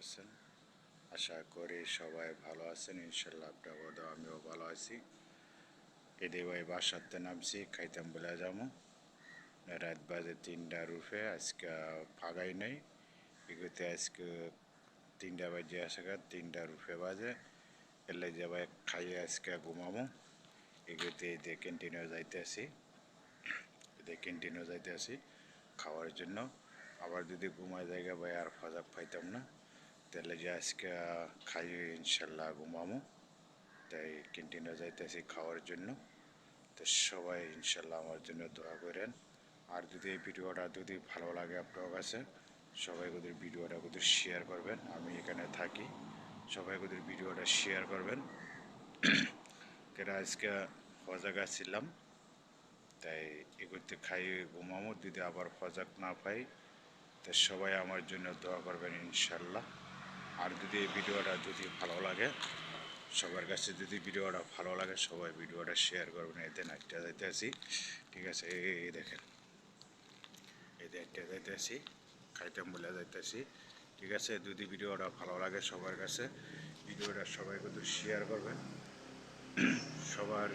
আছেন? আশা করি সবাই ভালো আছেন। ইনশাল্লাহ আপনার আমিও ভালো আছি। এদের ভাই বাসাতে নামছি, খাইতাম বলে যাবো। রাত বাজে 3টার উপরে, আজকে ফাঁকাই নেই। এগুতে আজকে 3টা বাজে আসে, 3টার উপরে বাজে। এলে যে ভাই খাইয়ে আজকে ঘুমাবো। এগুতে এদের ক্যান্টিনে যাইতে আসি খাওয়ার জন্য। আবার যদি ঘুমায় জায়গা ভাই আর ফাজাক পাইতাম না, তাহলে যে আজকে খাইয়ে ইনশাল্লাহ ঘুমামো। তাই ক্যান্টিনে যাইতেছি খাওয়ার জন্য। তো সবাই ইনশাল্লাহ আমার জন্য দোয়া করেন। আর যদি এই ভিডিওটা যদি ভালো লাগে আপনার কাছে, সবাই ওদের ভিডিওটা ওদের শেয়ার করবেন। আমি এখানে থাকি, সবাই ওদের ভিডিওটা শেয়ার করবেন। কেন আজকে ফজাক ছিলাম, তাই এগুতে খাইয়ে ঘুমামো। যদি আবার ফজাক না পাই, তো সবাই আমার জন্য দোয়া করবেন ইনশাল্লাহ। আর যদি এই ভিডিওটা যদি ভালো লাগে, সবার কাছে যদি ভিডিওটা ভালো লাগে, সবাই ভিডিওটা শেয়ার করবেন। এতে নাইটটা যাইতে আসি, ঠিক আছে? এই দেখেন, এই নাইটটা যাইতে আসি, খাইতাম বলে যাইতেছি, ঠিক আছে? যদি ভিডিওটা ভালো লাগে সবার কাছে, ভিডিওটা সবাই কিন্তু শেয়ার করবেন, সবার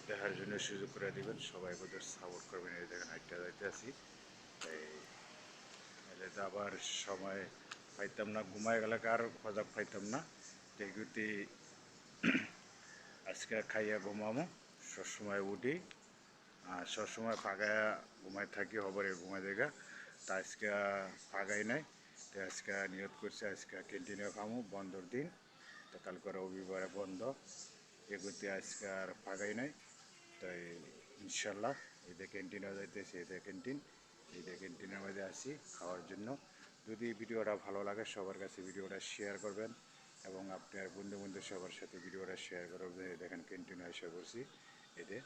দেখার জন্য সুযোগ করে দেবেন, সবাই কিন্তু সাপোর্ট করবেন। এই দেখেন নাইটটা যাইতে আসি, তাই এলে তো আবার সময় পাইতাম না, ঘুমায় গেলে আর সজাগ পাইতাম না। এগুতি আজকে খাইয়া ঘুমামো, সবসময় উঠি আর সবসময় ফাঁকায় ঘুমায় থাকি, হবরে ঘুমায় দেখা। তা আজকে ফাঁকাই নাই, তো আজকে নিয়ত করছি আজকে ক্যান্টিনে খামো, বন্ধর দিন। তো কালকে রবিবারে বন্ধ, এগুতে আজকে আর ফাঁকাই নাই। তাই ইনশাল্লাহ এদের ক্যান্টিনে যাইতেছি, এদের ক্যান্টিনের মধ্যে আসি খাওয়ার জন্য। যদি ভিডিওটা ভালো লাগে সবার কাছে ভিডিওটা শেয়ার করবেন, এবং আপনার বন্ধু সবার সাথে ভিডিওটা শেয়ার করবেন। দেখেন ক্যান্টিনে এসে বসি। এদের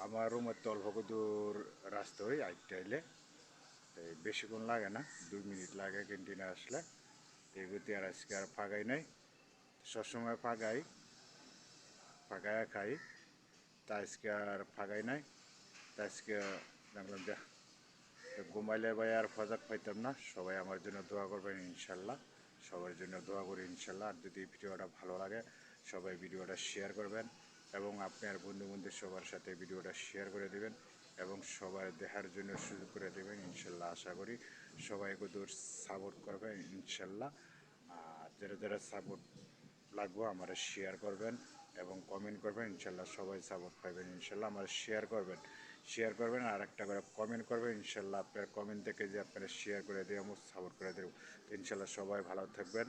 আমার রুমের তো অল্প দূর রাস্তা, ওই আইটটা এলে তাই বেশিক্ষণ লাগে না, 2 মিনিট লাগে ক্যান্টিনে আসলে। এগুতে আর আজকে আর ফাঁকাই নাই, সবসময় ফাঁকায় খাই। তা আজকে আর ফাঁকাই নাই, তা আজকে দেখলাম যে ঘুমাইলে ভাই আর ফজাক পাইতাম না। সবাই আমার জন্য দোয়া করবেন ইনশাল্লাহ, সবার জন্য দোয়া করি ইনশাল্লাহ। আর যদি ভিডিওটা ভালো লাগে, সবাই ভিডিওটা শেয়ার করবেন, এবং আপনার বন্ধু সবার সাথে ভিডিওটা শেয়ার করে দেবেন, এবং সবাই দেখার জন্য সুযোগ করে দেবেন ইনশাল্লাহ। আশা করি সবাই দূর সাপোর্ট করবেন ইনশাল্লাহ। আর যারা সাপোর্ট লাগবে আমার শেয়ার করবেন এবং কমেন্ট করবেন, ইনশাল্লাহ সবাই সাপোর্ট পাবেন ইনশাল্লাহ। আমার শেয়ার করবেন আর একটা করে কমেন্ট করবেন ইনশাল্লাহ। আপনার কমেন্ট থেকে যে আপনারা শেয়ার করে দিয়ে আমার সাপোর্ট করে দেবো। ইনশাল্লাহ সবাই ভালো থাকবেন,